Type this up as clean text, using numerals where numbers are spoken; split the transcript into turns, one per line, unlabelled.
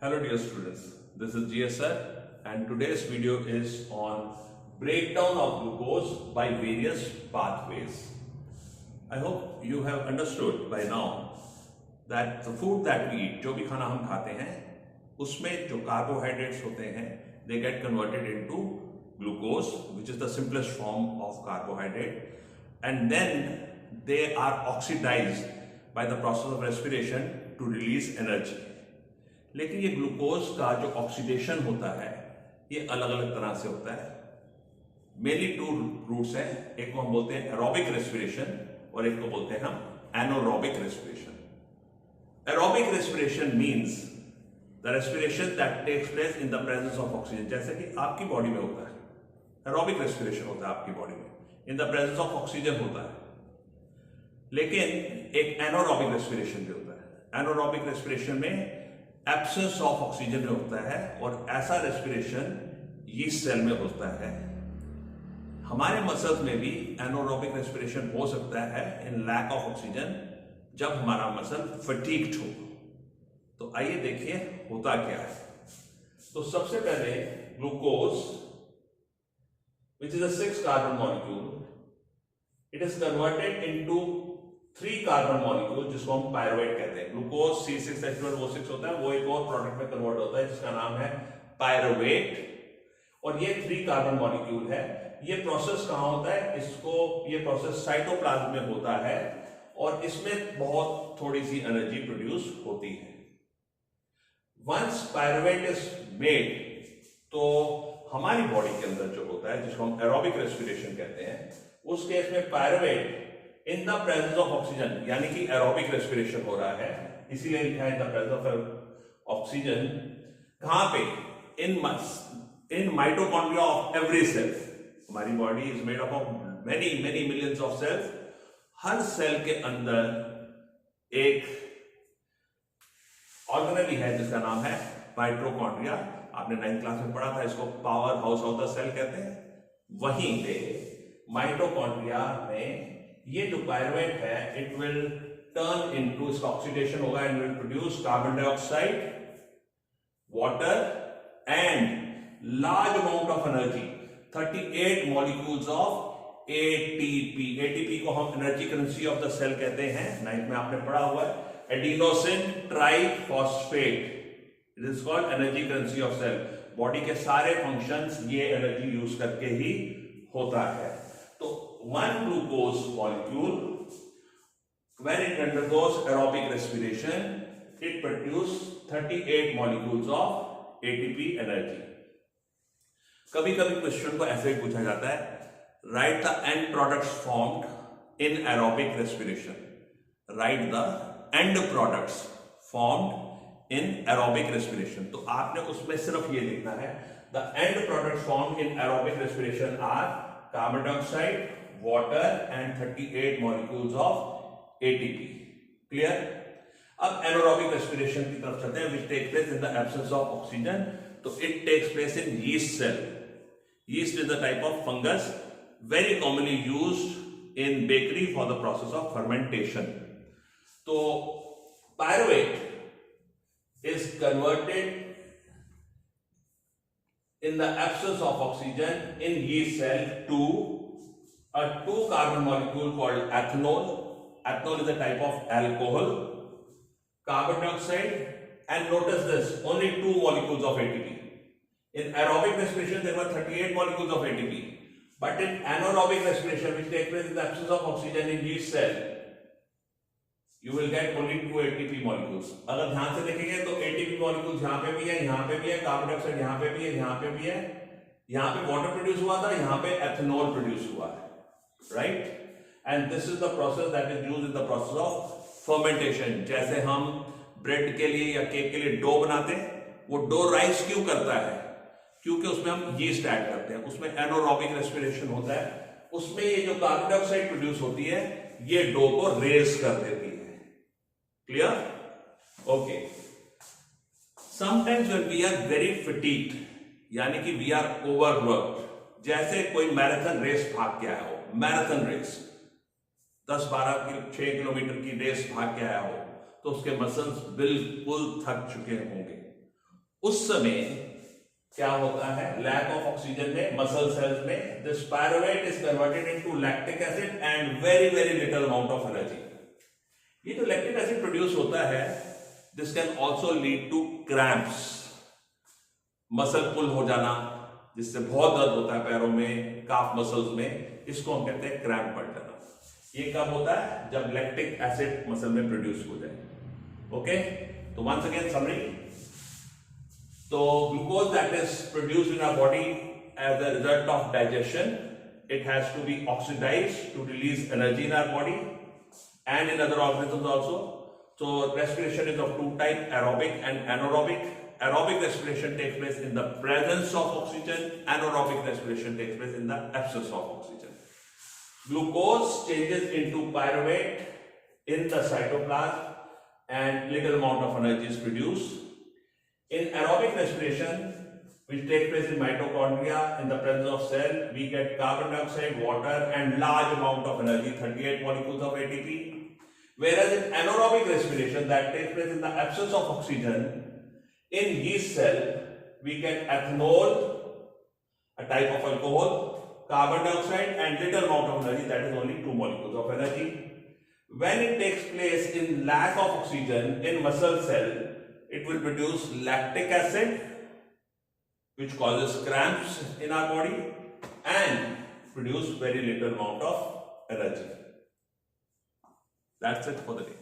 Hello dear students, this is GSR and today's video is on breakdown of glucose by various pathways. I hope you have understood by now that the food that we eat, जो भी खाना हम खाते हैं उसमें जो carbohydrates होते हैं they get converted into glucose which is the simplest form of carbohydrate and then they are oxidized by the process of respiration to release energy. लेकिन ये ग्लूकोज का जो ऑक्सीडेशन होता है ये अलग अलग तरह से होता है. मेनली टू रूट्स हैं, एक को हम बोलते हैं एरोबिक रेस्पिरेशन और एक को बोलते हैं हम anaerobic respiration. Aerobic respiration means the respiration that takes place in the presence of oxygen, जैसे कि आपकी बॉडी में होता है. एरोबिक रेस्पिरेशन होता है आपकी बॉडी में, इन द प्रेजेंस ऑफ ऑक्सीजन होता है. लेकिन एक एनारोबिक रेस्पिरेशन भी होता है. एनारोबिक रेस्पिरेशन में एब्सेंस ऑफ ऑक्सीजन में होता है और ऐसा रेस्पिरेशन यीस्ट सेल में होता है. हमारे मसल्स में भी एनारोबिक रेस्पिरेशन हो सकता है इन लैक ऑफ ऑक्सीजन, जब हमारा मसल फटीग्ड हो. तो आइए देखिए होता क्या है. तो सबसे पहले glucose which is a 6 carbon molecule, it is converted into 3 carbon molecule जिसको हम पायरुवेट कहते हैं. ग्लूकोज C6H12O6 होता है, वो एक और प्रोडक्ट में कन्वर्ट होता है जिसका नाम है पायरुवेट और ये 3 कार्बन मॉलिक्यूल है. ये प्रोसेस कहां होता है, इसको ये प्रोसेस साइटोप्लाज्म में होता है और इसमें बहुत थोड़ी सी एनर्जी प्रोड्यूस होती है. वंस पायरुवेट इज मेड, तो हमारी बॉडी के अंदर जो होता है जिसको हम एरोबिक रेस्पिरेशन कहते हैं, उस केस में pyruvate in the presence of oxygen, यानी कि एरोबिक रेस्पिरेशन हो रहा है, इसीलिए लिखा है in the presence of oxygen. कहां पे, in mitochondria of every cell. हमारी body is made up of many many millions of cells. हर सेल के अंदर एक ऑर्गेनेली है जिसका नाम है माइटोकॉन्ड्रिया. आपने 9th क्लास में पढ़ा था, इसको power house of the cell कहते हैं. वहीं पे माइटोकॉन्ड्रिया में ये जो पायरुवेट है इट विल टर्न इनटू, इसका ऑक्सीडेशन होगा and will produce carbon dioxide, water and large amount of energy, 38 molecules of ATP. ATP को हम energy currency of the cell कहते हैं, 9th में आपने पढ़ा हुआ है. Adenosine triphosphate, it is called energy currency of cell. Body के सारे फंक्शंस ये एनर्जी यूज करके ही होता है. तो one glucose molecule, when it undergoes aerobic respiration, it produces 38 molecules of ATP energy. कभी कभी क्वेश्चन को ऐसे ही पूछा जाता है, write the end products formed in aerobic respiration. Write the end products formed in aerobic respiration. तो आपने उसमें सिर्फ ये लिखना है, the end products formed in aerobic respiration are carbon dioxide, water and 38 molecules of ATP. Clear? अब anaerobic respiration की तरफ चलते हैं, which takes place in the absence of oxygen. तो it takes place in yeast cell. Yeast is the type of fungus very commonly used in bakery for the process of fermentation. तो pyruvate is converted in the absence of oxygen in yeast cell to a 2 carbon molecule called ethanol. Ethanol is a type of alcohol, carbon dioxide, and notice this, only 2 molecules of ATP. In aerobic respiration there were 38 molecules of ATP, but in anaerobic respiration, which takes place in the absence of oxygen in yeast cell, you will get only 2 ATP molecules. अगर ध्यान से देखेंगे तो ATP molecules यहाँ पे भी है, यहाँ पे भी है, कार्बन डाइऑक्साइड यहाँ पे भी है, यहाँ पे भी है, यहाँ पे वाटर प्रोड्यूस हुआ था, यहाँ पे एथेनॉल प्रोड्यूस हुआ है. Right? And this is the process that is used in the process of fermentation. जैसे हम ब्रेड के लिए या केक के लिए डो बनाते हैं, वो डो राइस क्यों करता है? क्योंकि उसमें हम यीस्ट ऐड करते हैं, उसमें एनारोबिक रेस्पिरेशन होता है, उसमें ये जो कार्बन डाइऑक्साइड प्रोड्यूस होती है ये डो को रेज कर देती है. Clear? Okay. Sometimes when we are very fatigued, यानी कि वी आर ओवरवर्क्ड, जैसे कोई मैराथन रेस भाग के आया हो, मैराथन रेस 10-12 6 किलोमीटर की रेस भाग के आया हो, तो उसके मसल्स बिल्कुल थक चुके होंगे. उस समय क्या होता है, लैक ऑफ ऑक्सीजन में मसल सेल्स में this pyruvate is converted into lactic acid and very very little amount of energy. ये जो लैक्टिक एसिड प्रोड्यूस होता है, this can also lead to cramps, muscle pull हो जाना, जिससे बहुत दर्द होता है पैरों में, काफ मसल्स में, इसको हम कहते हैं क्रैम्प पड़ जाना. ये कब होता है, जब लैक्टिक एसिड मसल में प्रोड्यूस हो जाए. ओके, तो once again summary. So glucose that is produced in our body as a result of digestion, it has to be oxidized to release energy in our body and in other organisms also. So respiration is of two types, aerobic and anaerobic. Aerobic respiration takes place in the presence of oxygen, anaerobic respiration takes place in the absence of oxygen. Glucose changes into pyruvate in the cytoplasm and little amount of energy is produced. In aerobic respiration, which takes place in mitochondria, in the presence of cell, we get carbon dioxide, water and large amount of energy, 38 molecules of ATP. Whereas in anaerobic respiration, that takes place in the absence of oxygen, in yeast cell, we get ethanol, a type of alcohol, carbon dioxide and little amount of energy, that is only 2 molecules of energy. When it takes place in lack of oxygen in muscle cell, it will produce lactic acid, which causes cramps in our body and produce very little amount of energy. That's it for the day.